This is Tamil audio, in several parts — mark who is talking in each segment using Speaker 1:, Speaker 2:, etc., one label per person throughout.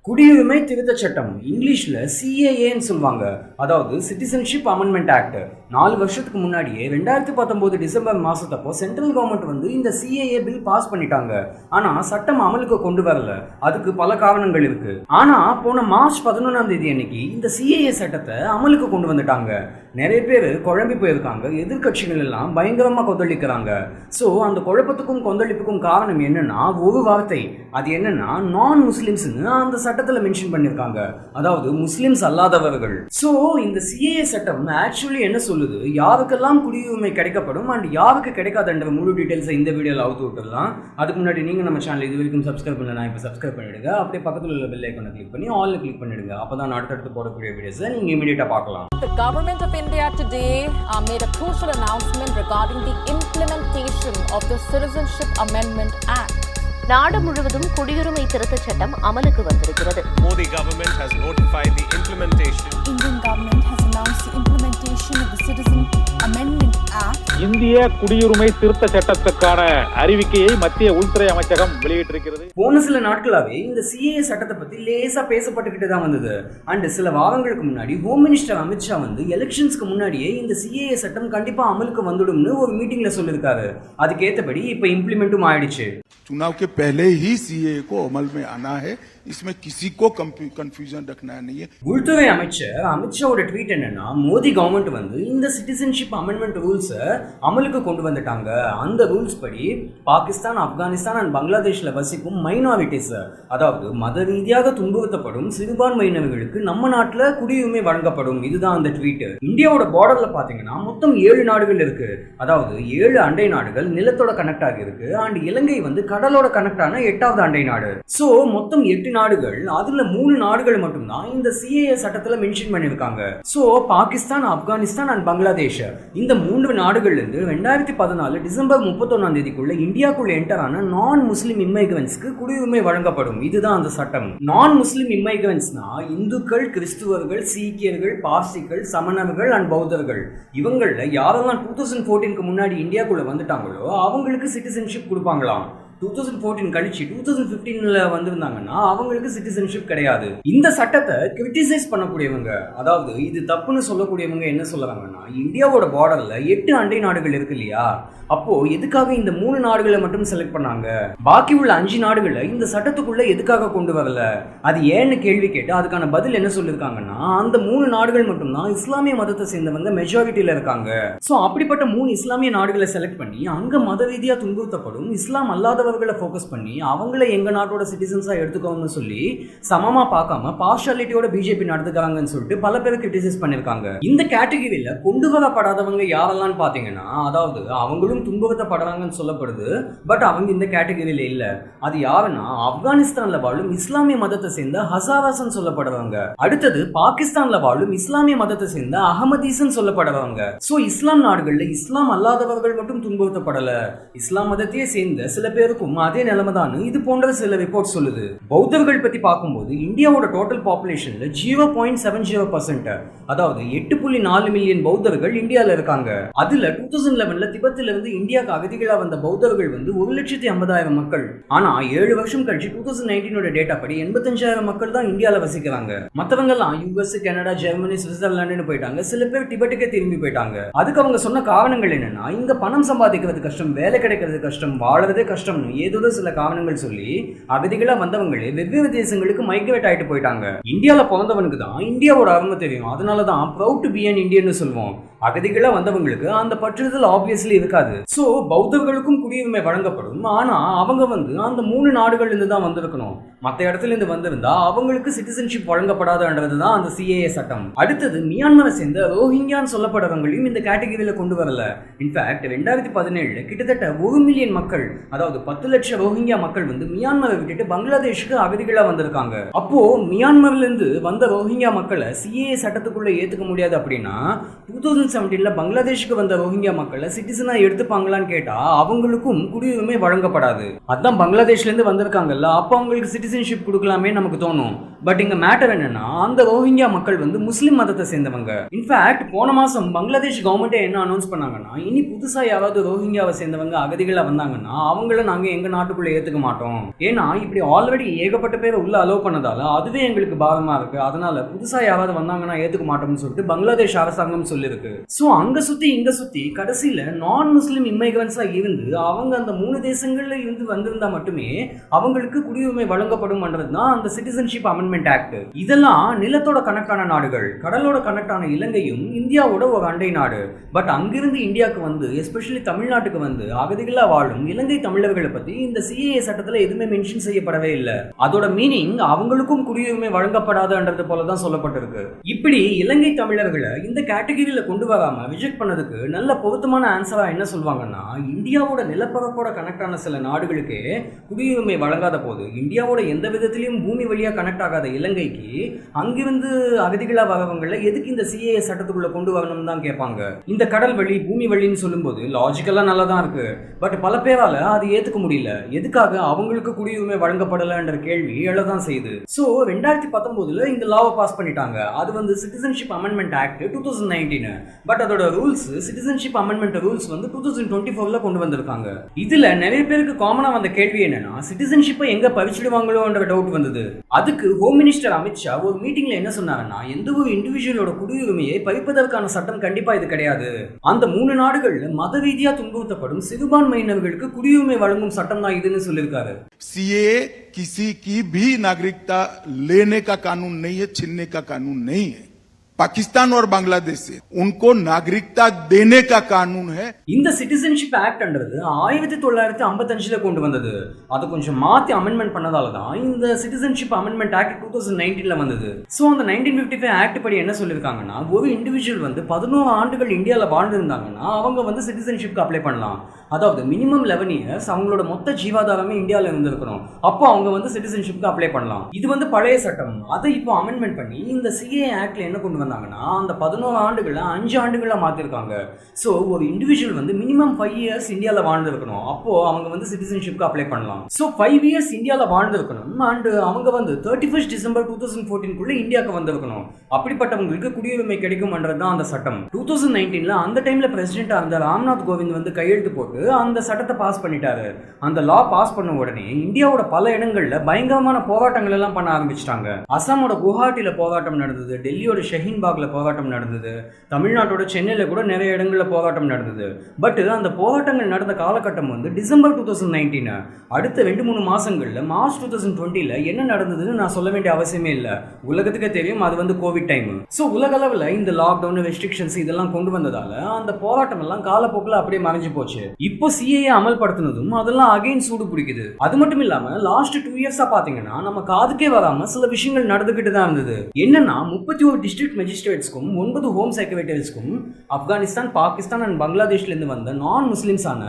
Speaker 1: குடியுரிமை திருத்த சட்டம் இங்கிலீஷ்ல சிஏஏன்னு சொல்லுவாங்க. அதாவது சிட்டிசன்ஷிப் அமெண்ட்மெண்ட் ஆக்ட். 4 வருஷத்துக்கு முன்னாடியே 2019 டிசம்பர் மாசத்தப்போ சென்ட்ரல் கவர்மெண்ட் வந்து இந்த சிஏஏ பில் பாஸ் பண்ணிட்டாங்க. ஆனா சட்டம் அமலுக்கு கொண்டு வரல. அதுக்கு பல காரணங்கள் இருக்கு. ஆனா போன மார்ச் 11ஆம் தேதி அன்னைக்கு இந்த சிஏஏ சட்டத்தை அமலுக்கு கொண்டு வந்துட்டாங்க. நிறைய பேர் குழம்பி போயிருக்காங்க. எதிர்கட்சிகள் எல்லாம் பயங்கரமா கொந்தளிக்கிறாங்க. சோ அந்த குழப்பத்துக்கும் கொந்தளிப்புக்கும் காரணம் என்னன்னா ஒரு வார்த்தை. அது என்னன்னா நான் முஸ்லிம்ஸ்னு அந்த சட்டத்துல மென்ஷன் பண்ணிருக்காங்க. அதாவது முஸ்லிம்ஸ் அல்லாதவர்கள். சோ இந்த சிஏஏ சட்டம் ஆக்சுவலி என்ன சொல்லுது, யாருக்கெல்லாம் குடியுரிமை கிடைக்கப்படும் அண்ட் யாருக்கு கிடைக்காதுன்ற முழு டீடைல்ஸ் இந்த வீடியோல அவுத்து விட்டுடலாம். அதுக்கு முன்னாடி நீங்க நம்ம சேனல் இது வரைக்கும் சப்ஸ்கிரைப் பண்ணலாம், இப்ப சப்ஸ்கிரைப் பண்ணிடுங்க. அப்படியே பக்கத்துல உள்ள பெல் ஐகானை கிளிக் பண்ணி ஆல்ல கிளிக் பண்ணிடுங்க. அப்பதான் அடுத்தடுத்து போடக்கூடிய வீடியோஸ் நீங்க இமிடியேட்டா பார்க்கலாம்.
Speaker 2: The government of India today made a crucial announcement regarding the implementation of the Citizenship Amendment Act.
Speaker 3: நாடு முழுவதும் குடியுரிமை திருத்தச் சட்டம் அமலுக்கு வந்திருக்கிறது.
Speaker 4: Modi government has notified the implementation.
Speaker 5: Indian government has announced the implementation of the Citizen Amendment Act.
Speaker 6: இந்திய குடியுரிமை திருத்த சட்டத்துக்கான அறிவிக்கையை மத்திய உள்துறை அமைச்சகம் வெளியிட்டிருக்கிறது.
Speaker 1: போன சில நாட்களாவே இந்த சிஏஏ சட்டத்தை பத்தி லேசா பேசப்பட்டுக்கிட்டு தான் வந்தது. அண்ட் சில வாரங்களுக்கு முன்னாடி ஹோம் மினிஸ்டர் அமித்ஷா வந்து எலெக்ஷன்ஸ்க்கு முன்னாடியே இந்த சிஏஏ சட்டம் கண்டிப்பா அமலுக்கு வந்துடும்னு ஒரு மீட்டிங்ல சொல்லியிருக்காரு. அதுக்கேற்றபடி இப்ப இம்ப்ளிமெண்ட்டும் ஆயிடுச்சு.
Speaker 7: चुनाव के पहले ही सीए को अमल में आना है, इसमें किसी को कंफ्यूजन रखना नहीं है.
Speaker 1: உள்துறை அமைச்சர் அமித்ஷாவோட ட்வீட் என்னன்னா, மோடி கவர்மெண்ட் வந்து இந்த சிட்டிசன்ஷிப் அமெண்ட்மெண்ட் ரூல்ஸ் அமலுக்கு கொண்டு வந்துட்டாங்க. அந்த ரூல்ஸ் படி பாகிஸ்தான், ஆப்கானிஸ்தான் அண்ட் பங்களாதேஷ்ல வசிக்கும் மைனாரிட்டிஸ், அதாவது மத ரீதியாக துன்புறுத்தப்படும் சிறுபான்மையினர்களுக்கு நம்ம நாட்டுல குடியுரிமை வழங்கப்படும். இதுதான் அந்த ட்வீட். இந்தியாவோட பார்டர்ல பாத்தீங்கன்னா மொத்தம் 7 நாடுகள் இருக்கு. அதாவது 7 அண்டை நாடுகள் நிலத்தோட கனெக்ட் ஆகி இருக்கு. அண்ட் இலங்கை வந்து கடலோட கனெக்ட் ஆன 8வது அண்டை நாடு. சோ மொத்தம் 8 நாடுகள், அதுல 3 நாடுகள் மட்டும்தான் இந்த சிஏஏ சட்டத்துல மென்ஷன் பண்ணிருக்காங்க. சோ பாகிஸ்தான், ஆப்கானிஸ்தான் அண்ட் பங்களாதேஷ் இந்த 3 நாடுகள்ல இருந்து 2014 டிசம்பர் 31ஆம் தேதிக்குள்ள இந்தியாக்குள்ள என்டர் ஆன நான் முஸ்லிம் இம்மைகிரன்ட்ஸ்க்கு குடியுரிமை வழங்கப்படும். இதுதான் அந்த சட்டம். நான் முஸ்லிம் இம்மைகிரன்ட்ஸ்னா இந்துக்கள், கிறிஸ்துவர்கள், சீக்கியர்கள், பார்சிகள், சமணர்கள் அண்ட் பௌத்தர்கள். இவங்கள யாரெல்லாம் 2014க்கு முன்னாடி இந்தியாக்குள்ள வந்துட்டாங்களோ அவங்களுக்கு சிட்டிசன்ஷிப் கொடுப்பாங்களாம். 2014 கழிச்சு 2015ல வந்திருந்தாங்கன்னா அவங்களுக்கு சிட்டிசன்ஷிப் கிடையாது. இந்த சட்டத்தை கிரிட்டிசைஸ் பண்ணக்கூடியவங்க, அதாவது இது தப்புன்னு சொல்லக்கூடியவங்க என்ன சொல்றாங்கன்னா, இந்தியாவோட பார்டர்ல 8 அண்டை நாடுகள் இருக்கு இல்லையா, அப்போ எதுக்காக இந்த 3 நாடுகளை மட்டும் செலக்ட் பண்ணாங்க, பாக்கி உள்ள 5 நாடுகளை இந்த சட்டத்துக்குள்ள எதுக்காக கொண்டு வரல, அது ஏன்னு கேள்வி கேட்டு அதுக்கான பதில் என்ன சொல்லிருக்காங்கன்னா, அந்த 3 நாடுகள் மட்டும்தான் இஸ்லாமிய மதத்தை சேர்ந்தவங்க மெஜாரிட்டியில இருக்காங்க. சோ அப்படிப்பட்ட 3 இஸ்லாமிய நாடுகளை செலக்ட் பண்ணி அங்க மத ரீதியா துன்புறுத்தப்படும் இஸ்லாம் அல்லாத ஃபோக்கஸ் பண்ணி அவங்கள எங்க நாட்டோட சிட்டிசன்ஸா எடுத்துக்கோன்னு சொல்லி சமமா பார்க்காம பார்ஷாலிட்டியோட பிஜேபி நடந்துக்கிறாங்கன்னு சொல்லிட்டு பல பேர் கிரிட்டிசைஸ் பண்ணிருக்காங்க. இந்த கேட்டகரியில கொண்டு வரப்படாதவங்க யாரெல்லாம் பாத்தீங்கன்னா, அதாவது அவங்களும் துன்புறுத்தப்படுறாங்கன்னு சொல்லப்படுது, பட் அவங்க இந்த கேட்டகரியில இல்ல. அது யாருன்னா ஆப்கானிஸ்தான்ல வாழும் இஸ்லாமிய மதத்தை சேர்ந்த ஹசாராசன் சொல்லப்படுறவங்க. அடுத்தது பாகிஸ்தான்ல வாழும் இஸ்லாமிய மதத்தை சேர்ந்த அகமதீசன் சொல்லப்படுறவங்க. சோ இஸ்லாம் நாடுகள்ல இஸ்லாம் அல்லாதவர்கள் மட்டும் துன்புறுத்தப்படல, இஸ்லாம் மதத்தையே சேர்ந்த சில பேருக்கும் அதே நிலைமைதான் இது போன்ற சில ரிப்போர்ட் சொல்லுது. பௌத்தர்கள் பத்தி பார்க்கும்போது இந்தியாவோட டோட்டல் பாப்புலேஷன்ல 0.70%, அதாவது 8.4 மில்லியன் பௌத்தர்கள் இந்தியால இருக்காங்க. அதுல 2011ல திபெத்தில இருந்து இந்தியாவுக்கு அகதிகளா வந்த பௌத்தர்கள் வந்து 1,50,000 மக்கள். ஆனா 7 வருஷம் கழிச்சு 2019ஓட டேட்டா படி 85,000 மக்கள் தான் இந்தியால வசிக்கிறாங்க. மத்தவங்க எல்லாம் யூஎஸ், கனடா, ஜெர்மனி, சுவிட்சர்லாந்து போயிட்டாங்க. சில பேர் டிபெட்டுக்கே திரும்பி போயிட்டாங்க. அதுக்கு அவங்க சொன்ன காரணங்கள் என்னன்னா, இங்க பணம் சம்பாதிக்கிறது கஷ்டம், வேலை கிடைக்கிறது கஷ்டம், வாழறதே கஷ்டம், ஏதோ சில காரணங்கள் சொல்லி அகதிகளா வந்தவங்களே வெவ்வேறு தேசங்களுக்கு மைக்ரேட் ஆயிட்டு போயிட்டாங்க. இந்தியால பிறந்தவனுக்கு தான் இந்தியாவோட அருமை தெரியும். அதனாலதான் proud to be an Indian சொல்லுவோம். அகதிகளா வந்தவங்களுக்கு அந்த பற்றுதல் ஆப்வியஸ்லி இருக்காது. சோ பௌத்தர்களுக்கும் குடியுரிமை வழங்கப்படும். ஆனா அவங்க வந்து அந்த 3 நாடுகள்ல இருந்து தான் வந்திருக்கணும். மற்ற இடத்துல இருந்து வந்திருந்தா அவங்களுக்கு சிட்டிசன்ஷிப் வழங்கப்படாதுன்றதுதான் அந்த சிஏஏ சட்டம். அடுத்தது மியான்மரை சேர்ந்த ரோஹிங்கியான்னு சொல்லப்படுறவங்களையும் இந்த கேட்டகரியில கொண்டு வரல. இன்ஃபேக்ட் 2017 கிட்டத்தட்ட 1 மில்லியன் மக்கள், அதாவது 10 லட்சம் ரோஹிங்கியா மக்கள் வந்து மியான்மரை விட்டுட்டு பங்களாதேஷுக்கு அகதிகளா வந்திருக்காங்க. அப்போ மியான்மர்ல இருந்து வந்த ரோஹிங்கியா மக்களை சிஏஏ சட்டத்துக்குள்ள ஏத்துக்க முடியாது அப்படின்னா 2017 2017 பங்களாதேஷுக்கு வந்த ரோஹிங்கியா மக்களை சிட்டிசனா எடுத்துப்பாங்களான்னு கேட்டா அவங்களுக்கும் குடியுரிமை வழங்கப்படாது. அதான் பங்களாதேஷ்ல இருந்து வந்திருக்காங்கல்ல, அப்ப அவங்களுக்கு சிட்டிசன்ஷிப் கொடுக்கலாமே நமக்கு தோணும். பட் இங்க மேட்டர் என்னன்னா, அந்த ரோஹிங்கியா மக்கள் வந்து முஸ்லிம் மதத்தை சேர்ந்தவங்க. இன்ஃபேக்ட் போன மாசம் பங்களாதேஷ் கவர்மெண்ட் என்ன அனௌன்ஸ் பண்ணாங்கன்னா, இனி புதுசா யாராவது ரோஹிங்கியாவை சேர்ந்தவங்க அகதிகளா வந்தாங்கன்னா அவங்கள நாங்க எங்க நாட்டுக்குள்ள ஏத்துக்க மாட்டோம். ஏன்னா இப்படி ஆல்ரெடி ஏகப்பட்ட பேரை உள்ள அலோவ் பண்ணதால அதுவே எங்களுக்கு பாரமா இருக்கு. அதனால புதுசா யாராவது வந்தாங்கன்னா ஏத்துக்க மாட்டோம்னு சொல்லிட்டு பங்களாதேஷ் அரசாங்கம் சொல்லிருக்கு. சோ அங்க சுத்தி இங்க சுத்தி கடைசியில நான் முஸ்லிம் இமிகிரன்ஸா இருந்து அவங்க அந்த 3 தேசங்கள்ல இருந்து வந்திருந்தா மட்டுமே அவங்களுக்கு குடியுரிமை வழங்கப்படும்ன்றதுதான் அந்த சிட்டிசன்ஷிப் அமெண்ட்மெண்ட் ஆக்ட். இதெல்லாம் நிலத்தோட கனெக்டான நாடுகள், கடலோட கனெக்டான இலங்கையும் இந்தியாவோட ஒரு அண்டை நாடு. பட் அங்கிருந்து இந்தியாவுக்கு வந்து எஸ்பெஷலி தமிழ்நாட்டுக்கு வந்து அகதிகளா வாழும் இலங்கை தமிழர்களை பத்தி இந்த சிஏஏ சட்டத்துல எதுவுமே மென்ஷன் செய்யப்படவே இல்லை. அதோட மீனிங் அவங்களுக்கும் குடியுரிமை வழங்கப்படாதுன்றது போலதான் சொல்லப்பட்டிருக்கு. இப்படி இலங்கை தமிழர்களை இந்த கேட்டகரியில கொண்டு வராம ரிஜெக்ட் பண்ணதுக்கு நல்ல பொருத்தமான ஆன்சரா என்ன சொல்வாங்கன்னா, இந்தியாவோட நிலப்பரப்போட கனெக்ட் ஆன சில நாடுகளுக்கு குடியுரிமை வழங்காத போது இந்தியாவோட எந்த விதத்திலையும் பூமி வழியா கனெக்ட் ஆகாத இலங்கைக்கு அங்கிருந்து அகதிகளா வரவங்களை எதுக்கு இந்த சிஏஏ சட்டத்துக்குள்ள கொண்டு வரணும் தான் கேட்பாங்க. இந்த கடல் வழி பூமி வழின்னு சொல்லும்போது லாஜிக்கலா நல்லா தான் இருக்கு. பட் பல பேரால அது ஏத்துக்க முடியல. எதுக்காக அவங்களுக்கு குடியுரிமை வழங்கப்படலன்ற கேள்வி எழதான் செய்யுது. சோ 2019 இந்த லாவை பாஸ் பண்ணிட்டாங்க. அது வந்து சிட்டிசன்ஷிப் அமெண்ட்மெண்ட் ஆக்ட் 2019. பட் அதோட ரூல்ஸ் சிட்டிசன்ஷிப் அமெண்ட்மெண்ட் ரூல்ஸ் வந்து 2024ல கொண்டு வந்திருக்காங்க. இதுல நிறைய பேருக்கு காமனா வந்த கேள்வி என்னன்னா, சிட்டிசன்ஷிப்பை எங்க பறிச்சிடுவாங்களோன்ற டவுட் வந்தது. அதுக்கு ஹோம் மினிஸ்டர் அமித்ஷா ஒரு மீட்டிங்ல என்ன சொன்னாங்கன்னா, எந்த ஒரு இண்டிவிஜுவலோட குடியுரிமையை பறிப்பதற்கான சட்டம் கண்டிப்பா இது கிடையாது. அந்த 3 நாடுகள்ல மத ரீதியா துன்புறுத்தப்படும் சிறுபான்மையினர்களுக்கு குடியுரிமை வழங்கும் சட்டம் தான் இதுன்னு சொல்லியிருக்காரு.
Speaker 7: सीए किसी की भी नागरिकता लेने का कानून नहीं है, छीनने का कानून नहीं है. पाकिस्तान और बांग्लादेश से उनको नागरिकता देने का कानून है.
Speaker 1: இந்த சிட்டிசன்ஷிப் ஆக்ட்ன்றது 1955ல கொண்டு வந்தது. அது கொஞ்சம் மாத்தி அமெண்ட்மெண்ட் பண்ணதால தான் இந்த சிட்டிசன்ஷிப் அமெண்ட்மெண்ட் ஆக்ட் 2019ல வந்தது. சோ அந்த 1955 ஆக்ட் படி என்ன சொல்லிருக்காங்கன்னா, ஒரு இண்டிவிஜுவல் வந்து 11 ஆண்டுகள் இந்தியால வாழ்ந்திருந்தாங்கன்னா அவங்க வந்து சிட்டிசன்ஷிப்க்கு அப்ளை பண்ணலாம். அதாவது மினிமம் 11 இயர்ஸ் அவங்களோட மொத்த ஜீவாதாரமே இந்தியால இருந்திருக்கணும். அப்போ அவங்க வந்து சிட்டிசன்ஷிப்க்கு அப்ளை பண்ணலாம். இது வந்து பழைய சட்டம். அதை இப்போ அமெண்ட்மெண்ட் பண்ணி இந்த சிஏ ஆக்ட்ல என்ன கொண்டு வந்தாங்கன்னா, அந்த 11 ஆண்டுகளை 5 ஆண்டுகளா மாத்திருக்காங்க. சோ ஒரு இண்டிவிஜுவல் வந்து மினிமம் 5 இயர்ஸ் இந்தியால வாழ்ந்திருக்கணும். அப்போ அவங்க வந்து சிட்டிசன்ஷிப்க்கு அப்ளை பண்ணலாம். சோ 5 இயர்ஸ் இந்தியால வாழ்ந்திருக்கணும் அண்ட் அவங்க வந்து 31 டிசம்பர் 2014 இந்தியாவுக்கு வந்திருக்கணும். அப்படிப்பட்டவங்களுக்கு குடியுரிமை கிடைக்கும்ன்றதுதான் அந்த சட்டம். 2019ல அந்த டைம்ல பிரசிடென்டா இருந்த ராம்நாத் கோவிந்த் வந்து கையெழுத்து போட்டு அந்த சட்டத்தை பாஸ் பண்ணிட்டாரு. அந்த லா பாஸ் பண்ண உடனே இந்தியாவோட பல இடங்கள்ல பயங்கரமான போராட்டங்கள் எல்லாம் பண்ண ஆரம்பிச்சிட்டாங்க. அசாமோட குவஹாட்டில போராட்டம் நடந்தது, டெல்லியோட ஷஹீன் பாக்ல போராட்டம் நடந்தது, தமிழ்நாட்டோட சென்னையில கூட நிறைய இடங்கள்ல போராட்டம் நடந்தது. பட் அந்த போராட்டங்கள் நடந்த காலகட்டம் வந்து டிசம்பர் 2019. அடுத்த 2-3 மாசங்கள்ல மார்ச் 2020ல என்ன நடந்ததுன்னு நான் சொல்ல வேண்டிய அவசியமே இல்லை. உலகத்துக்கே தெரியும், அது வந்து கோவிட் டைம். ஸோ உலக அளவில் இந்த லாக்டவுன் ரெஸ்ட்ரிக்ஷன்ஸ் இதெல்லாம் கொண்டு வந்ததால அந்த போராட்டம் எல்லாம் காலப்போக்கில் அப்படியே மறைஞ்சு போச்சு. இப்போ சிஏஏ அமல்படுத்தினதும் அதெல்லாம் அகைன் சூடு பிடிக்குது. அது மட்டும் இல்லாம லாஸ்ட் 2 இயர்ஸா பாத்தீங்கன்னா நம்ம காதுக்கே வராம சில விஷயங்கள் நடந்துகிட்டு தான் இருந்தது. என்னன்னா 31 டிஸ்ட்ரிக்ட் மேஜிஸ்ட்ரேட்ஸ்க்கும் 9 ஹோம் செக்ரட்டரிஸ்க்கும் ஆப்கானிஸ்தான், பாகிஸ்தான் அண்ட் பங்களாதேஷ்ல இருந்து வந்த நான் முஸ்லிம்ஸான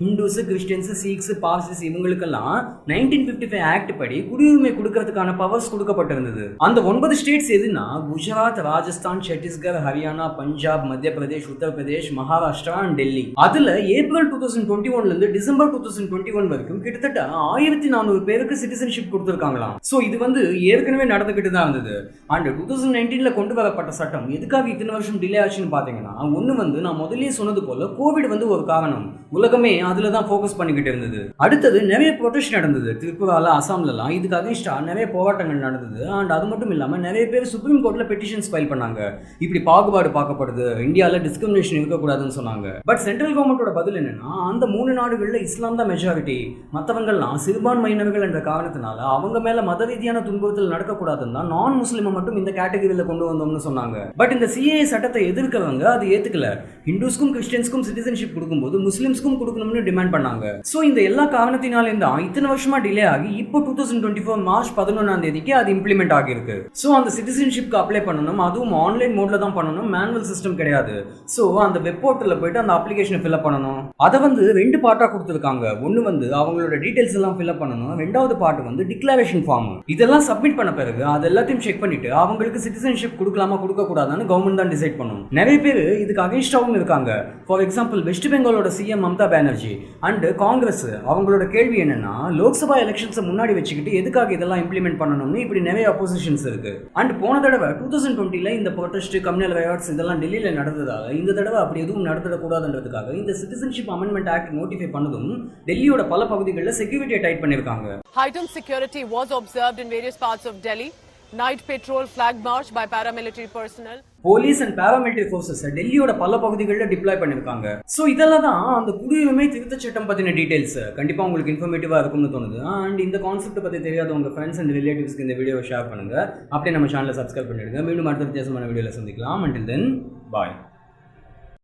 Speaker 1: ஹிந்துஸ், கிறிஸ்டியன்ஸ், சீக்ஸ், பார்சிஸ் இவங்களுக்கெல்லாம் 1955 ஆக்ட் படி குடியுரிமை கொடுக்கறதுக்கான பவர்ஸ் கொடுக்கப்பட்டிருந்தது. அந்த 9 ஸ்டேட்ஸ் எதுனா குஜராத், ராஜஸ்தான், சத்தீஸ்கர், ஹரியானா, பஞ்சாப், மத்திய பிரதேஷ், உத்தரப்பிரதேஷ், மகாராஷ்டிரா அண்ட் டெல்லி. அதுல ஏப்ரல் 2021ல இருந்து டிசம்பர் 2021 வரைக்கும் கிட்டத்தட்ட 1400 பேருக்கு சிட்டிசன்ஷிப் கொடுத்திருக்காங்களாம். சோ இது வந்து ஏற்கனவே நடந்துகிட்டு தான் இருந்தது. அண்ட் 2019ல கொண்டு வரப்பட்ட சட்டம் எதுக்காக இத்தனை வருஷம் டிலே ஆச்சுன்னு பாத்தீங்கன்னா, ஒண்ணு வந்து நான் முதல்லயே சொன்னது போல கோவிட் வந்து ஒரு காரணம். உலகமே அதுல தான் ஃபோக்கஸ் பண்ணிக்கிட்டு இருந்தது. அடுத்தது நிறைய ப்ரொடெஸ்ட் நடந்தது. திரிபுரால, அசாம்லலாம் இதுக்கு அகைன்ஸ்டா நிறைய போராட்டங்கள் நடந்தது. அண்ட் அது மட்டும் இல்லாம நிறைய பேர் சுப்ரீம் கோர்ட்ல பெட்டிஷன்ஸ் ஃபைல் பண்ணாங்க. இப்படி பாகுபாடு பார்க்கப்படுது, இந்தியால டிஸ்கிரிமினேஷன் இருக்கக்கூடாதுன்னு சொன்னாங்க. பட் சென்ட்ரல் கவர்மெண்டோட பதில் என்னன்னா, அந்த 3 நாடுகள்ல இஸ்லாம் தான் மெஜாரிட்டி, மற்றவங்கள்லாம் சிறுபான்மையினர்கள் என்ற காரணத்தினால அவங்க மேல மத ரீதியான துன்புறுத்தல் நடக்கக்கூடாதுன்னு தான் நான் முஸ்லிமை மட்டும் இந்த கேட்டகரியில கொண்டு வந்தோம்னு சொன்னாங்க. பட் இந்த சிஏஏ சட்டத்தை எதிர்க்கிறவங்க அது ஏத்துக்கல. ஹிந்துஸ்க்கும் கிறிஸ்டியன்ஸ்க்கும் சிட்டிசன்ஷிப் கொடுக்கும்போது முஸ்லிம்ஸ்க்கும் கொடுக்கணும்னு டிமாண்ட் பண்ணாங்க. சோ இந்த எல்லா காரணத்தினாலும் தான் இத்தனை வருஷமா டிலே ஆகி இப்போ 2024 மார்ச் 11 அது இம்ப்ளிமெண்ட் ஆகிருக்கு. சோ அந்த சிட்டிசன்ஷிப்க்கு அப்ளை பண்ணணும், அதுவும் ஆன்லைன் மோட்ல தான் பண்ணணும், மேனுவல் சிஸ்டம் கிடையாது. சோ அந்த வெப் போர்ட்டல்ல போயிட்டு அந்த அப்ளிகேஷனை ஃபில் அப் பண்ணணும். அதை வந்து 2 பார்ட்டா கொடுத்துருக்காங்க. ஒன்னு வந்து அவங்களோட டீடைல்ஸ் எல்லாம் ஃபில் அப் பண்ணணும், 2வது பார்ட் வந்து டிக்ளரேஷன் ஃபார்ம். இதெல்லாம் சப்மிட் பண்ண பிறகு அது எல்லாத்தையும் செக் பண்ணிட்டு அவங்களுக்கு சிட்டிசன்ஷிப் கொடுக்கலாம் கொடுக்கலாமா கொடுக்க கூடாதான்னு கவர்மெண்ட் தான் டிசைட் பண்ணும். நிறைய பேர் இதுக்கு அகைன்ஸ்டாவும் இருக்காங்க. ஃபார் எக்ஸாம்பிள் வெஸ்ட் பெங்காலோட சிஎம் மம்தா பானர்ஜி அண்ட் காங்கிரஸ் அவங்களோட கேள்வி என்னன்னா, லோக்சபா எலெக்ஷன்ஸ் முன்னாடி வச்சுக்கிட்டு எதுக்காக இதெல்லாம் இம்ப்ளிமெண்ட் பண்ணணும்னு இப்படி நிறைய அப்போசிஷன்ஸ் இருக்கு. அண்ட் போன தடவை 2020 இந்த ப்ரொடெஸ்ட் கம்யூனல் ரயாட்ஸ் இதெல்லாம் டெல்லியில நடந்ததால இந்த தடவை அப்படி எதுவும் நடந்துடக்கூடாதுன்றதுக்காக இந்த சிட்டிசன்ஷிப் அமெண்ட்மெண்ட் ஆக்ட் நோட்டிஃபை பண்ணதும் டெல்லியோட பல பகுதிகளில் செக்யூரிட்டியை டைட் பண்ணிருக்காங்க.
Speaker 2: Heightened security was observed in various parts of Delhi. Night patrol, flag march by paramilitary personnel.
Speaker 1: Police and paramilitary forces டெல்லியோட பல பகுதிகளில் டிப்ளாய் பண்ணிருக்காங்க. ஸோ இதெல்லாம் தான் அந்த குடியுரிமை திருத்த சட்டம் பத்தின டீடைல்ஸ். கண்டிப்பா உங்களுக்கு இன்ஃபர்மேட்டிவா இருக்கும்னு தோணுது. அண்ட் இந்த கான்செப்ட் பத்தி தெரியாத உங்க ஃப்ரெண்ட்ஸ் அண்ட் ரிலேட்டிவ்ஸ்க்கு இந்த வீடியோவை ஷேர் பண்ணுங்க. அப்படியே நம்ம சேனலை சப்ஸ்கிரைப் பண்ணிடுங்க. மீண்டும் அடுத்த வித்தியாசமான வீடியோவில் சந்திக்கலாம். Until then, bye.